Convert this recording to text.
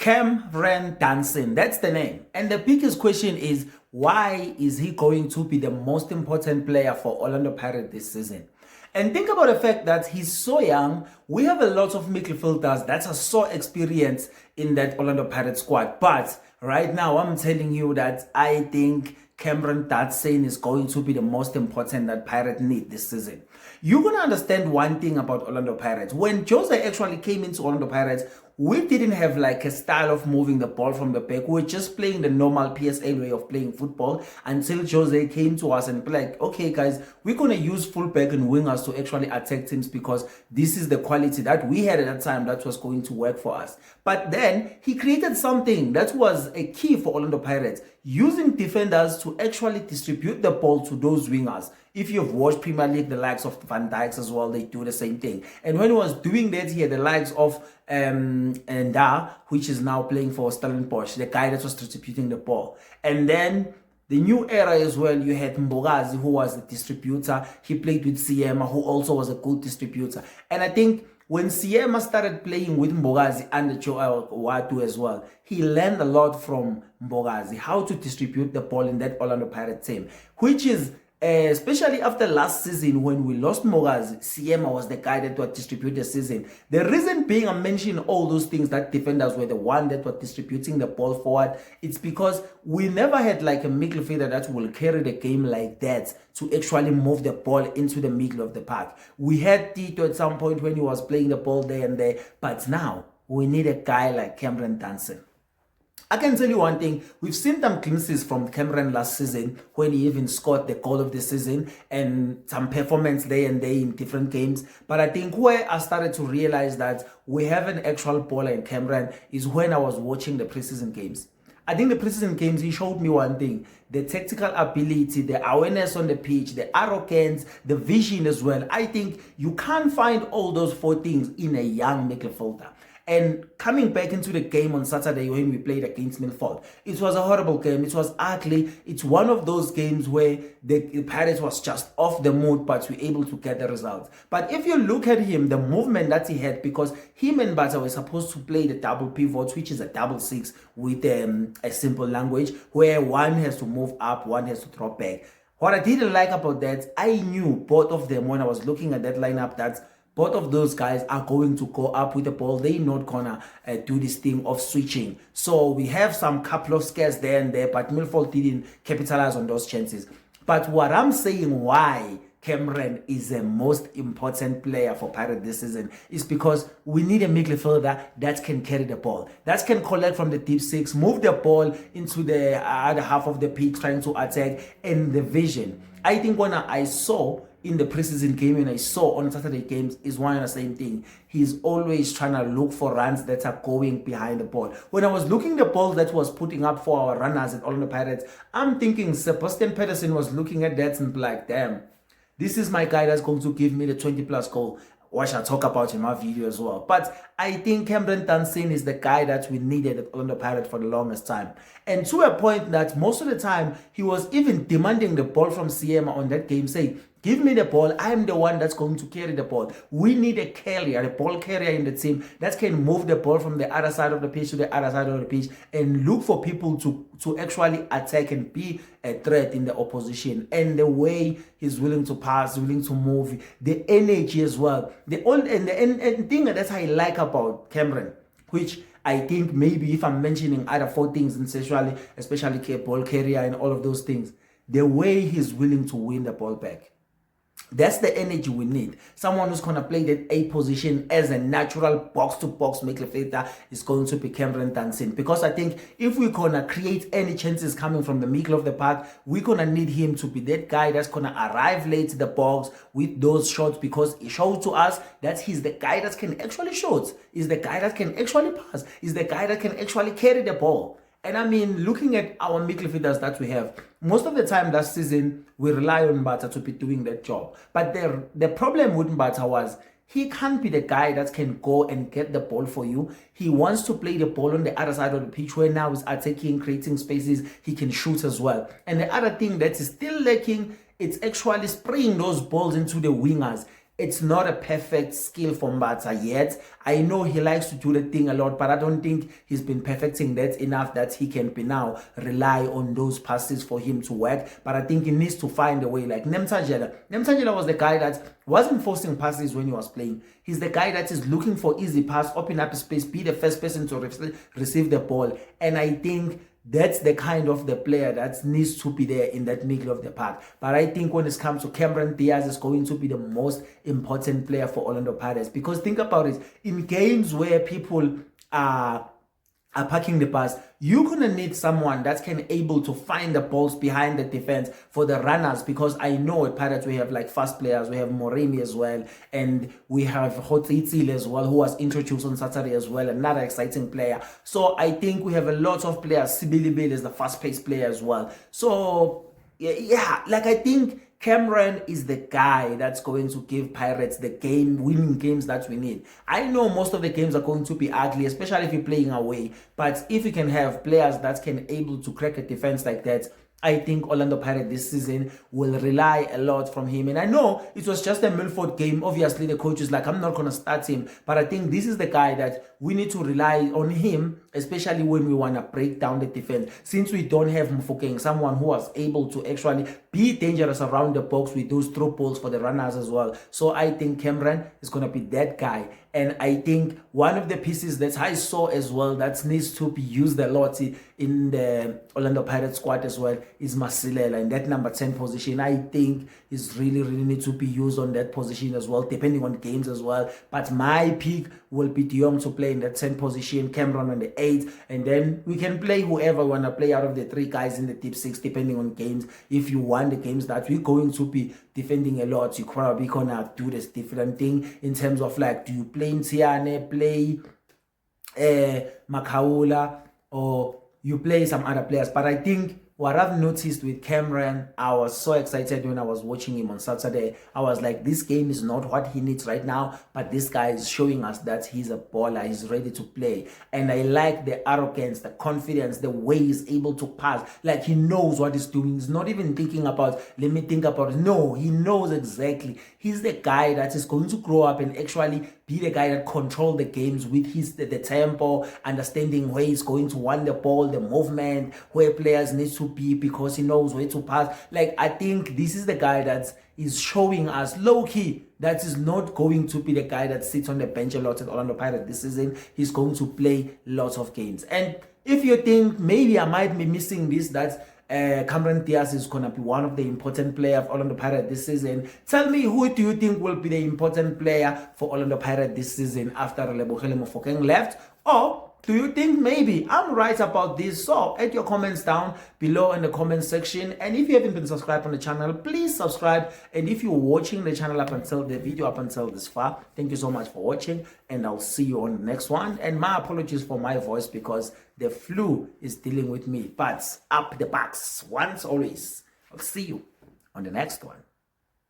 Camren Dansin, that's the name. And the biggest question is, why is he going to be the most important player for Orlando Pirates this season? And think about the fact that he's so young. We have a lot of midfielders that are so experienced in that Orlando Pirates squad. But right now, I'm telling you that I think Camren Dansin is going to be the most important that Pirates need this season. You're going to understand one thing about Orlando Pirates. When Jose actually came into Orlando Pirates, we didn't have like a style of moving the ball from the back. We were just playing the normal PSL way of playing football until Jose came to us and be like, okay guys, we're going to use fullback and wingers to actually attack teams because this is the quality that we had at that time that was going to work for us. But then he created something that was a key for Orlando Pirates, using defenders to actually distribute the ball to those wingers. If you've watched Premier League, the likes of Van Dijks as well, they do the same thing. And when he was doing that, he had the likes of Nda, which is now playing for Stellenbosch, the guy that was distributing the ball. And then the new era as well, you had Mbogazi, who was the distributor. He played with Siema, who also was a good distributor. And I think when Siema started playing with Mbogazi and Ouaddou as well, he learned a lot from Mbogazi, how to distribute the ball in that Orlando Pirates team, which is especially after last season when we lost Mbogazi, Siema was the guy that would distribute the season. The reason being I'm mentioning all those things, that defenders were the one that were distributing the ball forward, it's because we never had like a midfielder that will carry the game like that to actually move the ball into the middle of the park. We had Tito at some point when he was playing the ball there and there, but now we need a guy like Camren Dansin. I can tell you one thing, we've seen some glimpses from Camren last season when he even scored the goal of the season and some performance day and day in different games. But I think where I started to realize that we have an actual baller in Camren is when I was watching the preseason games. I think the preseason games, he showed me one thing, the tactical ability, the awareness on the pitch, the arrogance, the vision as well. I think you can't find all those four things in a young midfielder. And coming back into the game on Saturday when we played against Milford, it was a horrible game. It was ugly. It's one of those games where the Pirates was just off the mood, but we were able to get the result. But if you look at him, the movement that he had, because him and Bata were supposed to play the double pivot, which is a double six with a simple language, where one has to move up, one has to drop back. What I didn't like about that, I knew both of them when I was looking at that lineup that both of those guys are going to go up with the ball. They're not gonna do this thing of switching. So we have some couple of scares there and there, but Milford didn't capitalize on those chances. But what I'm saying, why Camren is the most important player for Pirates this season, is because we need a midfielder that can carry the ball, that can collect from the deep six, move the ball into the other half of the pitch, trying to attack, and the vision. I think when I saw in the preseason game and I saw on Saturday games is one and the same thing. He's always trying to look for runs that are going behind the ball. When I was looking at the ball that was putting up for our runners at Orlando Pirates, I'm thinking Sebastian Pedersen was looking at that and like, damn, this is my guy that's going to give me the 20+ goal. Which I talk about in my video as well. But I think Camren Dansin is the guy that we needed at Orlando Pirates for the longest time. And to a point that most of the time, he was even demanding the ball from Siema on that game, saying, give me the ball, I'm the one that's going to carry the ball. We need a carrier, a ball carrier in the team that can move the ball from the other side of the pitch to the other side of the pitch and look for people to actually attack and be a threat in the opposition. And the way he's willing to pass, willing to move, the energy as well. The thing that I like about Camren, which I think maybe if I'm mentioning other four things, especially ball carrier and all of those things, the way he's willing to win the ball back. That's the energy we need. Someone who's going to play that A position as a natural box-to-box midfielder is going to be Camren Dansin. Because I think if we're going to create any chances coming from the middle of the park, we're going to need him to be that guy that's going to arrive late to the box with those shots, because he showed to us that he's the guy that can actually shoot. He's the guy that can actually pass. He's the guy that can actually carry the ball. And I mean, looking at our midfielders that we have, most of the time last season, we rely on Mbata to be doing that job. But the problem with Mbata was he can't be the guy that can go and get the ball for you. He wants to play the ball on the other side of the pitch where now he's attacking, creating spaces. He can shoot as well. And the other thing that is still lacking, it's actually spraying those balls into the wingers. It's not a perfect skill for Mbatha yet. I know he likes to do the thing a lot, but I don't think he's been perfecting that enough that he can be now rely on those passes for him to work. But I think he needs to find a way. Like Nemtsajela was the guy that wasn't forcing passes when he was playing. He's the guy that is looking for easy pass, open up space, be the first person to receive the ball. And I think that's the kind of the player that needs to be there in that middle of the park. But I think when it comes to Camren Diaz, is going to be the most important player for Orlando Pirates. Because think about it, in games where people are parking the pass, you're gonna need someone that's able to find the balls behind the defense for the runners. Because I know at Pirates we have like fast players, we have Moremi as well, and we have Hotzitsil as well, who was introduced on Saturday as well, another exciting player. So I think we have a lot of players. Sibilibil is the fast-paced player as well. So yeah, like I think Camren is the guy that's going to give Pirates the winning games that we need. I know most of the games are going to be ugly, especially if you're playing away. But if you can have players that can able to crack a defense like that, I think Orlando Pirates this season will rely a lot from him. And I know it was just a Milford game. Obviously, the coach is like, I'm not going to start him. But I think this is the guy that we need to rely on him, especially when we want to break down the defense. Since we don't have Mofokeng, someone who was able to actually be dangerous around the box with those throw balls for the runners as well. So I think Camren is going to be that guy. And I think one of the pieces that I saw as well that needs to be used a lot in the Orlando Pirates squad as well is Masilela in that number 10 position. I think is really need to be used on that position as well, depending on games as well. But my pick will be De Jong to play in that 10 position, Camren on the 8, and then we can play whoever want to play out of the 3 guys in the deep 6, depending on games. If you want the games that we're going to be defending a lot, you're probably gonna do this different thing in terms of like, do you play Ntiane, play Makaula, or you play some other players? But I think what I've noticed with Camren, I was so excited when I was watching him on Saturday. I was like, this game is not what he needs right now, but this guy is showing us that he's a baller, he's ready to play. And I like the arrogance, the confidence, the way he's able to pass. Like he knows what he's doing. He's not even thinking about, let me think about it. No, he knows exactly. He's the guy that is going to grow up and actually be the guy that control the games with the tempo, understanding where he's going to want the ball, the movement, where players need to be because he knows where to pass. Like I think this is the guy that is showing us low-key that is not going to be the guy that sits on the bench a lot at Orlando Pirates this season. He's going to play lots of games. And if you think maybe I might be missing this, that Camren Diaz is going to be one of the important players of Orlando Pirates this season, tell me, who do you think will be the important player for Orlando Pirates this season after Lebohang Mokoena left? Or do you think maybe I'm right about this? So add your comments down below in the comment section. And if you haven't been subscribed on the channel, please subscribe. And if you're watching the channel up until the video up until this far, thank you so much for watching, and I'll see you on the next one. And my apologies for my voice because the flu is dealing with me. But up the box, once always. I'll see you on the next one.